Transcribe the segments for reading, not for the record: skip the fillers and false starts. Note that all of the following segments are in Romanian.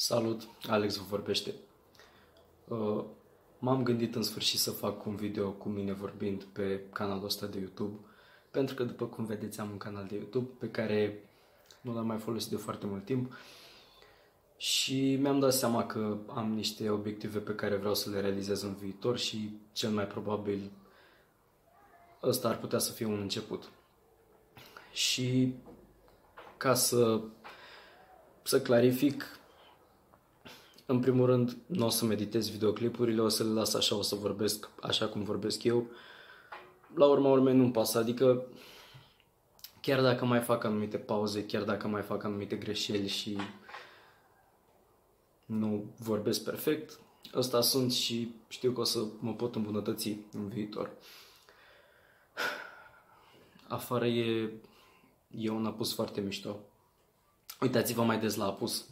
Salut, Alex vă vorbește. M-am gândit în sfârșit să fac un video cu mine vorbind pe canalul ăsta de YouTube, pentru că, după cum vedeți, am un canal de YouTube pe care nu l-am mai folosit de foarte mult timp și mi-am dat seama că am niște obiective pe care vreau să le realizez în viitor și cel mai probabil ăsta ar putea să fie un început. Și ca să clarific, în primul rând, nu o să mă editez videoclipurile, o să le las așa, o să vorbesc așa cum vorbesc eu. La urma urmei nu-mi pasă, adică chiar dacă mai fac anumite pauze, chiar dacă mai fac anumite greșeli și nu vorbesc perfect, ăsta sunt și știu că o să mă pot îmbunătăți în viitor. Afară e un apus foarte mișto. Uitați-vă mai des la apus.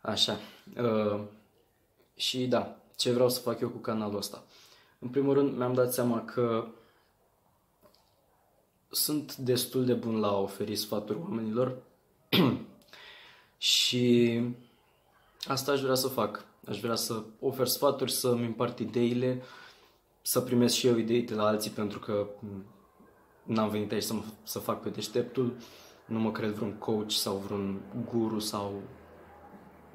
Așa. Și da, ce vreau să fac eu cu canalul ăsta? În primul rând, mi-am dat seama că sunt destul de bun la a oferi sfaturi oamenilor și asta aș vrea să fac. Aș vrea să ofer sfaturi, să-mi împart ideile, să primesc și eu idei de la alții, pentru că n-am venit aici să fac pe deșteptul, nu mă cred vreun coach sau vreun guru sau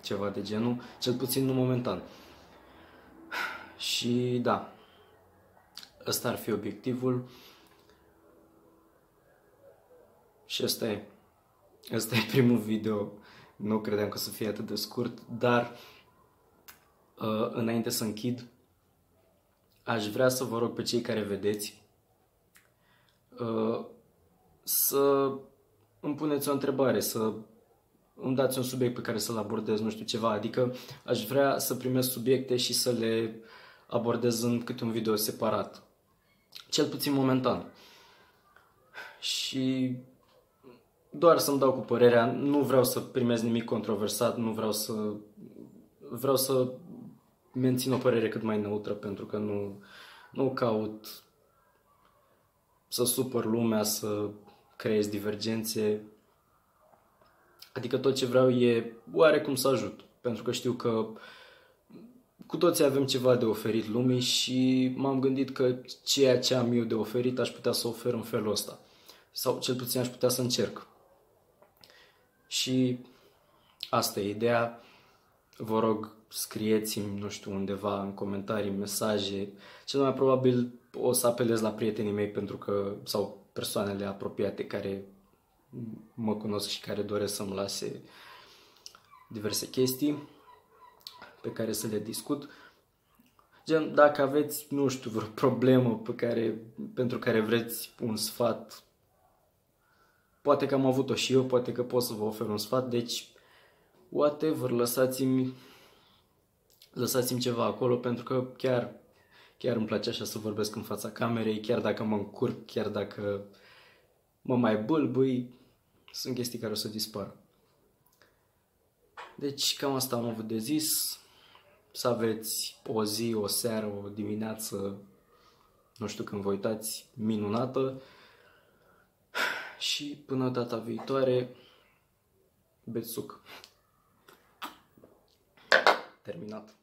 ceva de genul, cel puțin nu momentan. Și da, ăsta ar fi obiectivul. Și ăsta e primul video. Nu credeam că o să fie atât de scurt, dar înainte să închid, aș vrea să vă rog pe cei care vedeți să îmi puneți o întrebare, să îmi dați un subiect pe care să-l abordez, nu știu, ceva. Adică aș vrea să primesc subiecte și să le abordez în câte un video separat. Cel puțin momentan. Și doar să-mi dau cu părerea, nu vreau să primez nimic controversat, nu vreau să mențin o părere cât mai neutră, pentru că nu caut să supăr lumea, să creez divergențe. Adică tot ce vreau e oarecum să ajut, pentru că știu că cu toții avem ceva de oferit lumii și m-am gândit că ceea ce am eu de oferit aș putea să ofer în felul ăsta. Sau cel puțin aș putea să încerc. Și asta e ideea. Vă rog, scrieți-mi, nu știu, undeva în comentarii, mesaje. Cel mai probabil o să apelez la prietenii mei, pentru că, sau persoanele apropiate care mă cunosc și care doresc să-mi lase diverse chestii pe care să le discut. Gen, dacă aveți, nu știu, vreo problemă pentru care vreți un sfat, poate că am avut-o și eu, poate că pot să vă ofer un sfat, deci whatever, lăsați-mi ceva acolo, pentru că chiar îmi place așa să vorbesc în fața camerei, chiar dacă mă încurc, chiar dacă mă mai bâlbâi, sunt chestii care o să dispară. Deci cam asta am avut de zis. Să aveți o zi, o seară, o dimineață, nu știu când vă uitați, minunată. Și până data viitoare, beți suc. Terminat.